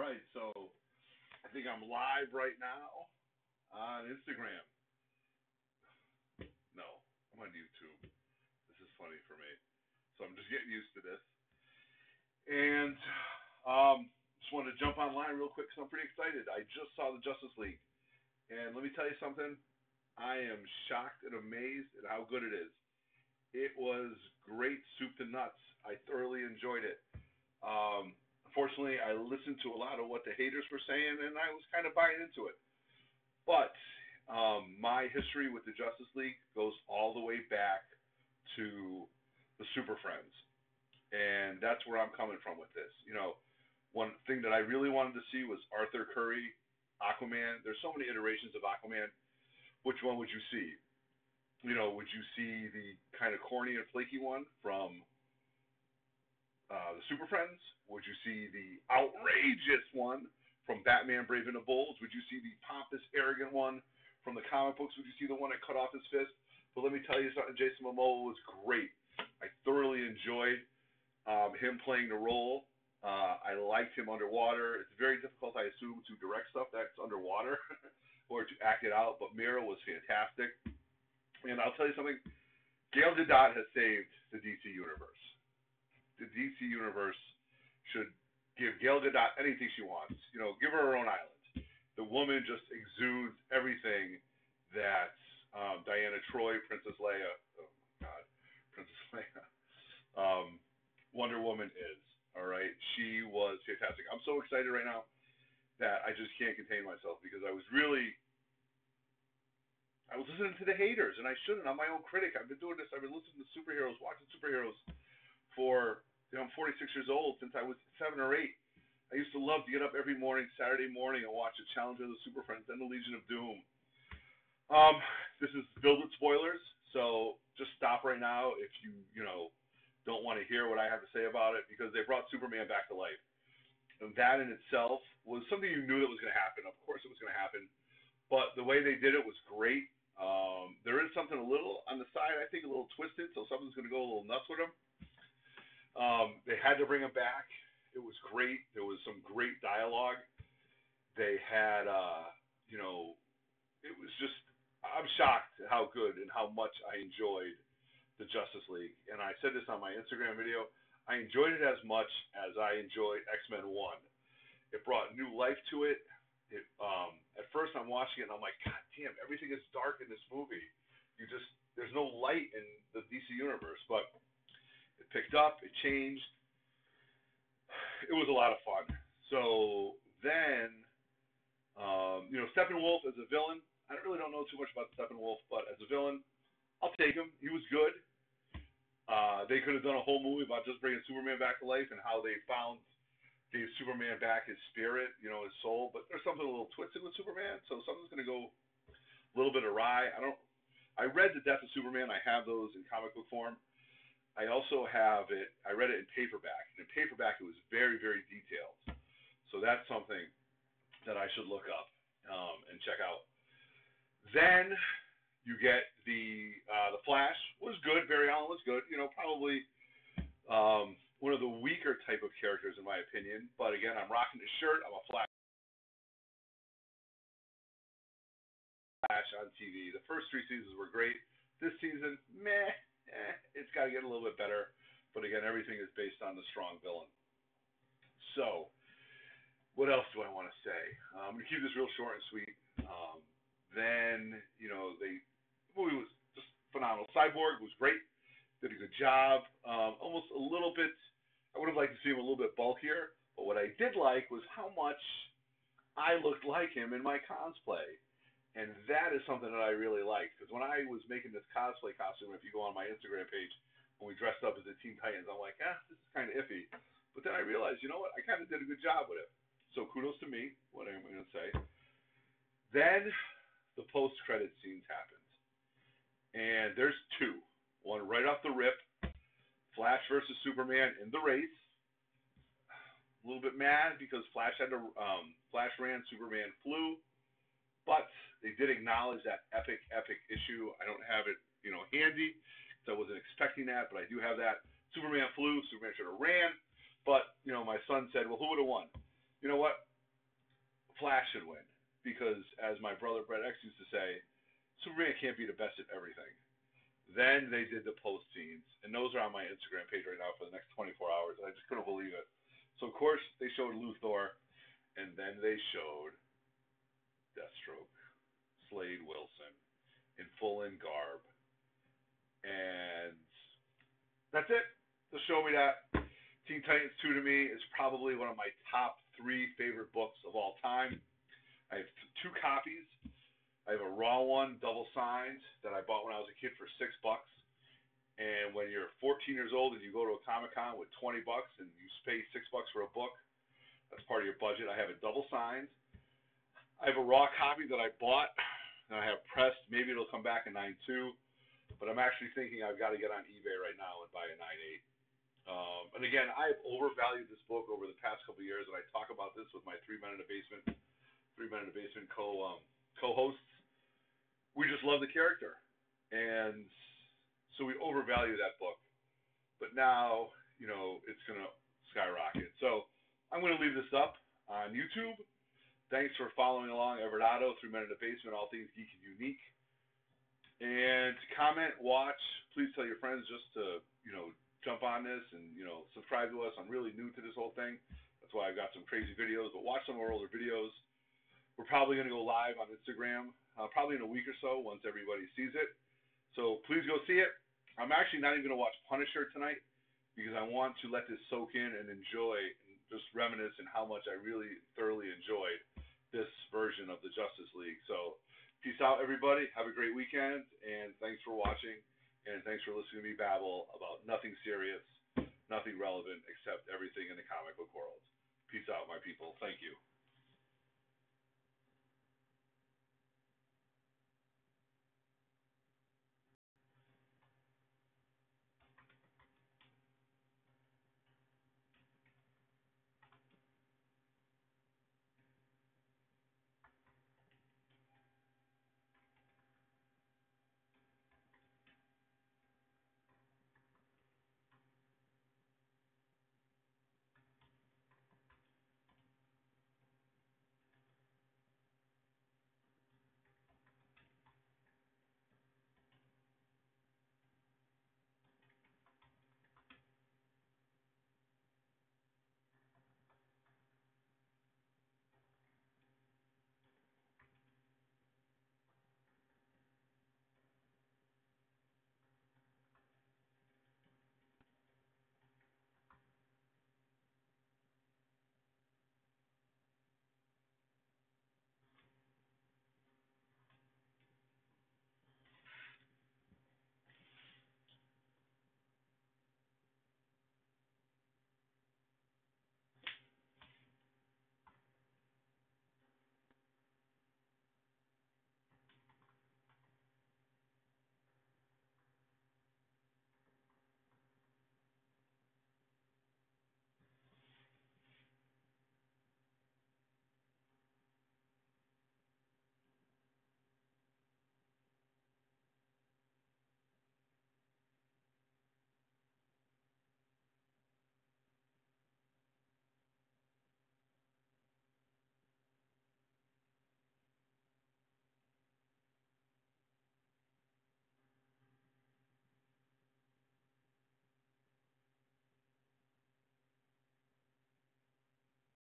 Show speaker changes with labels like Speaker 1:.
Speaker 1: right, so I think I'm live right now on Instagram. No, I'm on YouTube. This is funny for me. So I'm just getting used to this. And just wanted to jump online real quick because I'm pretty excited. I just saw the Justice League. And let me tell you something. I am shocked and amazed at how good it is. It was great soup to nuts. I thoroughly enjoyed it. Unfortunately, I listened to a lot of what the haters were saying, and I was kind of buying into it. But my history with the Justice League goes all the way back to the Super Friends, and that's where I'm coming from with this. You know, one thing that I really wanted to see was Arthur Curry, Aquaman. There's so many iterations of Aquaman. Which one would you see? You know, would you see the kind of corny and flaky one from the Super Friends? Would you see the outrageous one from Batman Brave and the Bold? Would you see the pompous, arrogant one from the comic books? Would you see the one that cut off his fist? But let me tell you something, Jason Momoa was great. I thoroughly enjoyed him playing the role. I liked him underwater. It's very difficult, I assume, to direct stuff that's underwater or to act it out, but Mira was fantastic. And I'll tell you something, Gal Gadot has saved the DC Universe. The DC Universe should give Gal Gadot anything she wants. You know, give her own island. The woman just exudes everything that Diana Troy, Princess Leia, oh God, Princess Leia, Wonder Woman is. All right, she was fantastic. I'm so excited right now that I just can't contain myself because I was listening to the haters, and I shouldn't. I'm my own critic. I've been doing this. I've been listening to superheroes, watching superheroes for, I'm 46 years old, since I was 7 or 8. I used to love to get up every morning, Saturday morning, and watch the Challenge of the Super Friends and the Legion of Doom. This is filled with spoilers, so just stop right now if you don't want to hear what I have to say about it, because they brought Superman back to life. And that in itself was something you knew that was going to happen. Of course it was going to happen. But the way they did it was great. There is something a little on the side, I think, a little twisted, so something's going to go a little nuts with him. They had to bring him back. It was great. There was some great dialogue. They had, it was just, I'm shocked at how good and how much I enjoyed the Justice League. And I said this on my Instagram video. I enjoyed it as much as I enjoyed X-Men 1. It brought new life to it. At first I'm watching it and I'm like, God damn, everything is dark in this movie. There's no light in the DC universe. But it picked up, it changed. It was a lot of fun. So then, Steppenwolf as a villain, I really don't know too much about Steppenwolf, but as a villain, I'll take him. He was good. They could have done a whole movie about just bringing Superman back to life and how they gave Superman back his spirit, his soul. But there's something a little twisted with Superman, so something's going to go a little bit awry. I read The Death of Superman. I have those in comic book form. I also have it. I read it in paperback, and in paperback it was very, very detailed. So that's something that I should look up and check out. Then you get the Flash was good. Barry Allen was good. Probably one of the weaker type of characters in my opinion. But again, I'm rocking his shirt. I'm a Flash on TV. The first 3 seasons were great. This season, meh. It's got to get a little bit better. But again, everything is based on the strong villain. So, what else do I want to say? I'm going to keep this real short and sweet. Then, the movie was just phenomenal. Cyborg was great. Did a good job. Almost a little bit, I would have liked to see him a little bit bulkier. But what I did like was how much I looked like him in my cosplay. And that is something that I really liked. Because when I was making this cosplay costume, if you go on my Instagram page, when we dressed up as the Teen Titans, I'm like, this is kind of iffy. But then I realized, you know what? I kind of did a good job with it. So kudos to me, what I'm going to say. Then the post-credit scenes happened. And there's 2. One right off the rip, Flash versus Superman in the race. A little bit mad because Flash ran, Superman flew. But they did acknowledge that epic issue. I don't have it, handy, so I wasn't expecting that, but I do have that. Superman flew. Superman should have ran. But, my son said, well, who would have won? You know what? Flash should win because, as my brother Brett X used to say, Superman can't be the best at everything. Then they did the post scenes, and those are on my Instagram page right now for the next 24 hours. I just couldn't believe it. So of course they showed Luthor, and then they showed Deathstroke, Slade Wilson, in full in garb, and that's it. They'll show me that. Teen Titans 2 to me is probably one of my top 3 favorite books of all time. I have 2 copies. I have a raw one, double signed, that I bought when I was a kid for $6. And when you're 14 years old and you go to a Comic-Con with $20 and you pay $6 for a book, that's part of your budget. I have it double signed. I have a raw copy that I bought and I have pressed. Maybe it'll come back in 9.2, but I'm actually thinking I've got to get on eBay right now and buy a 9.8. And again, I have overvalued this book over the past couple of years, and I talk about this with my 3 Men in a Basement co-hosts. We just love the character, and so we overvalue that book. But now, it's going to skyrocket. So I'm going to leave this up on YouTube. Thanks for following along. Everett Otto, 3 Men in a Basement, all things geek and unique. And to comment, watch, please tell your friends just to, jump on this and, subscribe to us. I'm really new to this whole thing. That's why I've got some crazy videos, but watch some of our older videos. We're probably going to go live on Instagram, probably in a week or so once everybody sees it. So please go see it. I'm actually not even going to watch Punisher tonight because I want to let this soak in and enjoy and just reminisce and how much I really thoroughly enjoyed this version of the Justice League. So peace out, everybody. Have a great weekend, and thanks for watching, and thanks for listening to me babble about nothing serious, nothing relevant, except everything in the comic book world. Peace out, my people. Thank you.